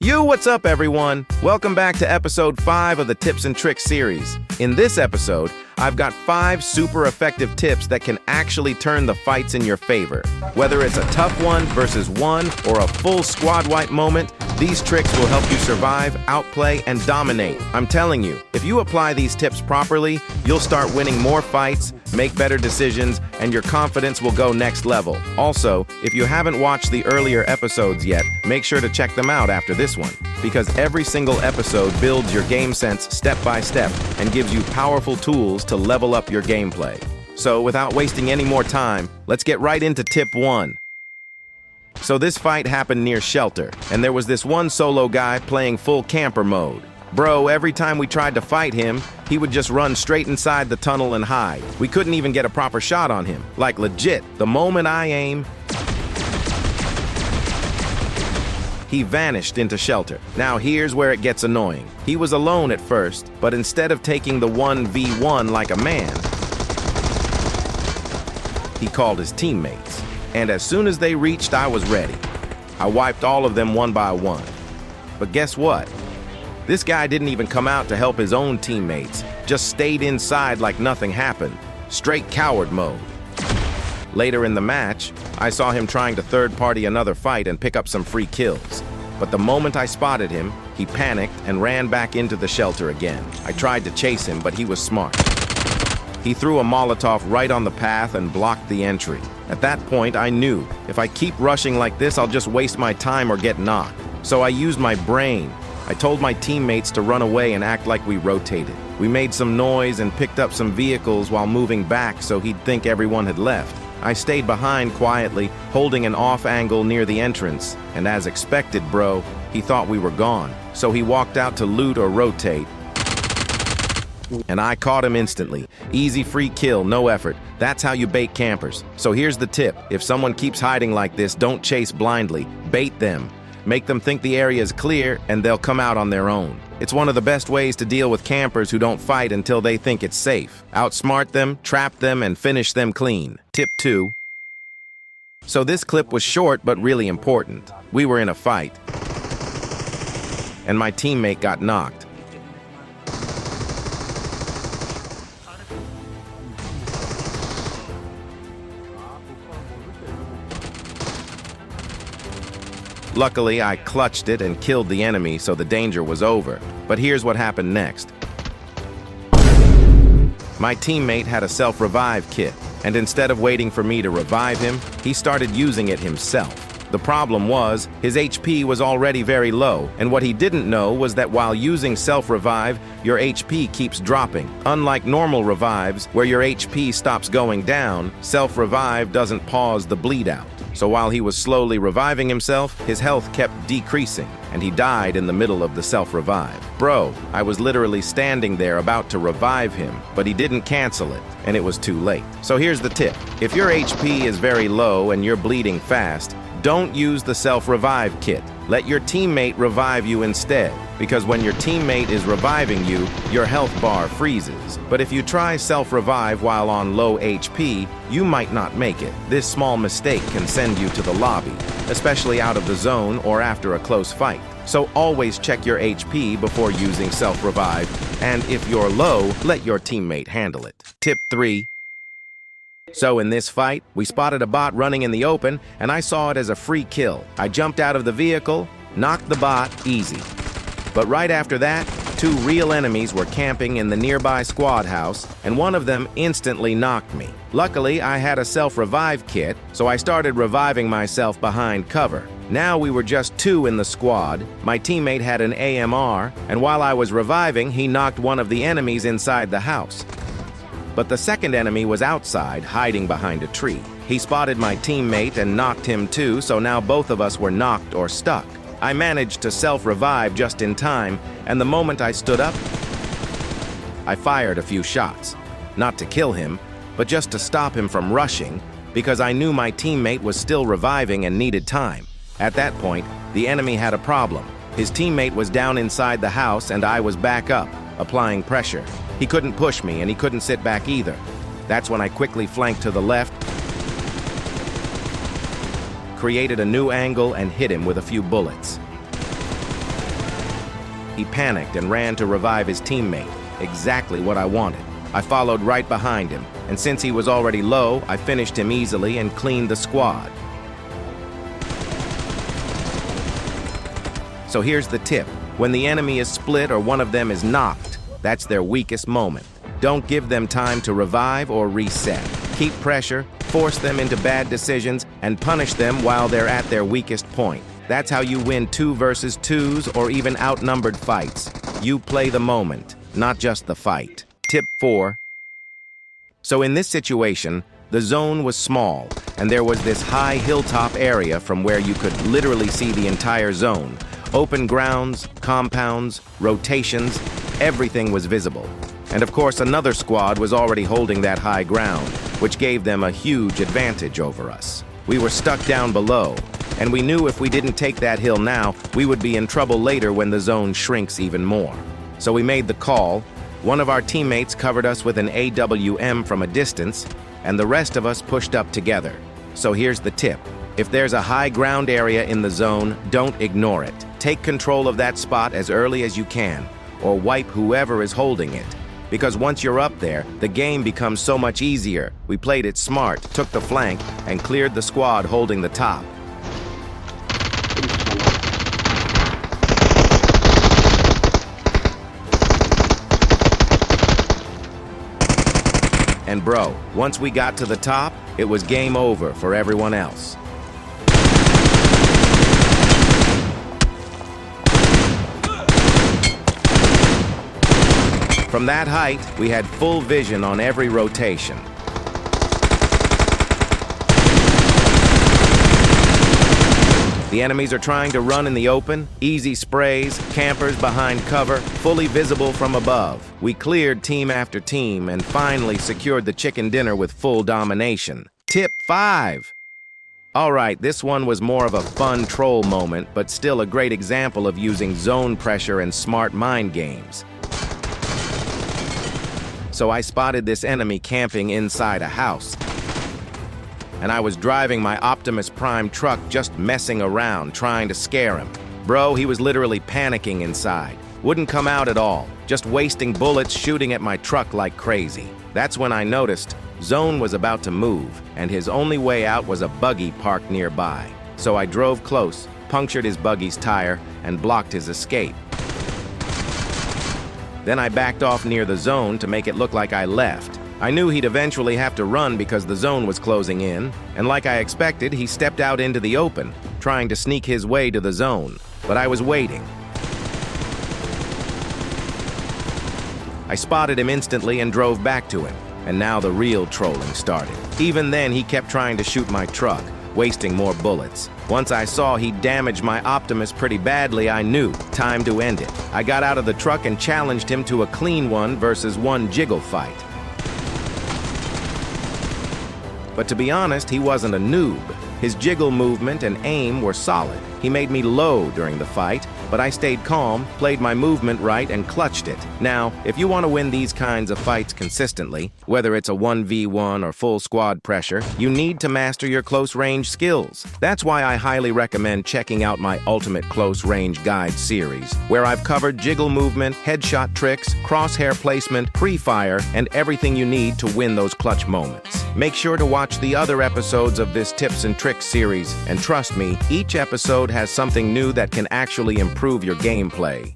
What's up, everyone? Welcome back to episode 5 of the Tips and Tricks series. In this episode, I've got 5 super effective tips that can actually turn the fights in your favor. Whether it's a tough one versus one or a full squad wipe moment, these tricks will help you survive, outplay, and dominate. I'm telling you, if you apply these tips properly, you'll start winning more fights, make better decisions, and your confidence will go next level. Also, if you haven't watched the earlier episodes yet, make sure to check them out after this one, because every single episode builds your game sense step by step and gives you powerful tools to level up your gameplay. So without wasting any more time, let's get right into tip 1. So this fight happened near shelter, and there was this one solo guy playing full camper mode. Bro, every time we tried to fight him, he would just run straight inside the tunnel and hide. We couldn't even get a proper shot on him. Like legit, the moment I aim, he vanished into shelter. Now here's where it gets annoying. He was alone at first, but instead of taking the 1v1 like a man, he called his teammates. And as soon as they reached, I was ready. I wiped all of them one by one. But guess what? This guy didn't even come out to help his own teammates, just stayed inside like nothing happened. Straight coward mode. Later in the match, I saw him trying to third-party another fight and pick up some free kills. But the moment I spotted him, he panicked and ran back into the shelter again. I tried to chase him, but he was smart. He threw a Molotov right on the path and blocked the entry. At that point, I knew, if I keep rushing like this, I'll just waste my time or get knocked. So I used my brain. I told my teammates to run away and act like we rotated. We made some noise and picked up some vehicles while moving back so he'd think everyone had left. I stayed behind quietly, holding an off angle near the entrance, and as expected, bro, he thought we were gone. So he walked out to loot or rotate, and I caught him instantly. Easy free kill, no effort. That's how you bait campers. So here's the tip. If someone keeps hiding like this, don't chase blindly. Bait them. Make them think the area is clear, and they'll come out on their own. It's one of the best ways to deal with campers who don't fight until they think it's safe. Outsmart them, trap them, and finish them clean. Tip 2. So this clip was short but really important. We were in a fight, and my teammate got knocked. Luckily, I clutched it and killed the enemy, so the danger was over. But here's what happened next. My teammate had a self-revive kit, and instead of waiting for me to revive him, he started using it himself. The problem was, his HP was already very low, and what he didn't know was that while using self-revive, your HP keeps dropping. Unlike normal revives, where your HP stops going down, self-revive doesn't pause the bleed out. So while he was slowly reviving himself, his health kept decreasing, and he died in the middle of the self-revive. Bro, I was literally standing there about to revive him, but he didn't cancel it, and it was too late. So here's the tip. If your HP is very low and you're bleeding fast, don't use the self-revive kit. Let your teammate revive you instead, because when your teammate is reviving you, your health bar freezes. But if you try self-revive while on low HP, you might not make it. This small mistake can send you to the lobby, especially out of the zone or after a close fight. So always check your HP before using self-revive, and if you're low, let your teammate handle it. Tip 3. So in this fight, we spotted a bot running in the open, and I saw it as a free kill. I jumped out of the vehicle, knocked the bot, easy. But right after that, 2 real enemies were camping in the nearby squad house, and one of them instantly knocked me. Luckily, I had a self-revive kit, so I started reviving myself behind cover. Now we were just 2 in the squad. My teammate had an AMR, and while I was reviving, he knocked one of the enemies inside the house. But the second enemy was outside, hiding behind a tree. He spotted my teammate and knocked him too, so now both of us were knocked or stuck. I managed to self-revive just in time, and the moment I stood up, I fired a few shots. Not to kill him, but just to stop him from rushing, because I knew my teammate was still reviving and needed time. At that point, the enemy had a problem. His teammate was down inside the house and I was back up, applying pressure. He couldn't push me and he couldn't sit back either. That's when I quickly flanked to the left, created a new angle and hit him with a few bullets. He panicked and ran to revive his teammate, exactly what I wanted. I followed right behind him, and since he was already low, I finished him easily and cleaned the squad. So here's the tip. When the enemy is split or one of them is knocked, that's their weakest moment. Don't give them time to revive or reset. Keep pressure, force them into bad decisions, and punish them while they're at their weakest point. That's how you win 2 versus 2s or even outnumbered fights. You play the moment, not just the fight. Tip 4. So in this situation, the zone was small, and there was this high hilltop area from where you could literally see the entire zone. Open grounds, compounds, rotations, everything was visible. And of course, another squad was already holding that high ground, which gave them a huge advantage over us. We were stuck down below, and we knew if we didn't take that hill now, we would be in trouble later when the zone shrinks even more. So we made the call. One of our teammates covered us with an AWM from a distance, and the rest of us pushed up together. So here's the tip. If there's a high ground area in the zone, don't ignore it. Take control of that spot as early as you can, or wipe whoever is holding it. Because once you're up there, the game becomes so much easier. We played it smart, took the flank, and cleared the squad holding the top. And bro, once we got to the top, it was game over for everyone else. From that height, we had full vision on every rotation. The enemies are trying to run in the open, easy sprays, campers behind cover, fully visible from above. We cleared team after team and finally secured the chicken dinner with full domination. Tip 5. All right, this one was more of a fun troll moment, but still a great example of using zone pressure and smart mind games. So I spotted this enemy camping inside a house. And I was driving my Optimus Prime truck just messing around, trying to scare him. Bro, he was literally panicking inside. Wouldn't come out at all, just wasting bullets shooting at my truck like crazy. That's when I noticed Zone was about to move, and his only way out was a buggy parked nearby. So I drove close, punctured his buggy's tire, and blocked his escape. Then I backed off near the zone to make it look like I left. I knew he'd eventually have to run because the zone was closing in, and like I expected, he stepped out into the open, trying to sneak his way to the zone. But I was waiting. I spotted him instantly and drove back to him, and now the real trolling started. Even then, he kept trying to shoot my truck, wasting more bullets. Once I saw he damaged my Optimus pretty badly, I knew, time to end it. I got out of the truck and challenged him to a clean 1 versus 1 jiggle fight. But to be honest, he wasn't a noob. His jiggle movement and aim were solid. He made me low during the fight, but I stayed calm, played my movement right, and clutched it. Now, if you want to win these kinds of fights consistently, whether it's a 1v1 or full squad pressure, you need to master your close-range skills. That's why I highly recommend checking out my Ultimate Close Range Guide series, where I've covered jiggle movement, headshot tricks, crosshair placement, pre-fire, and everything you need to win those clutch moments. Make sure to watch the other episodes of this Tips and Tricks series, and trust me, each episode has something new that can actually improve your gameplay.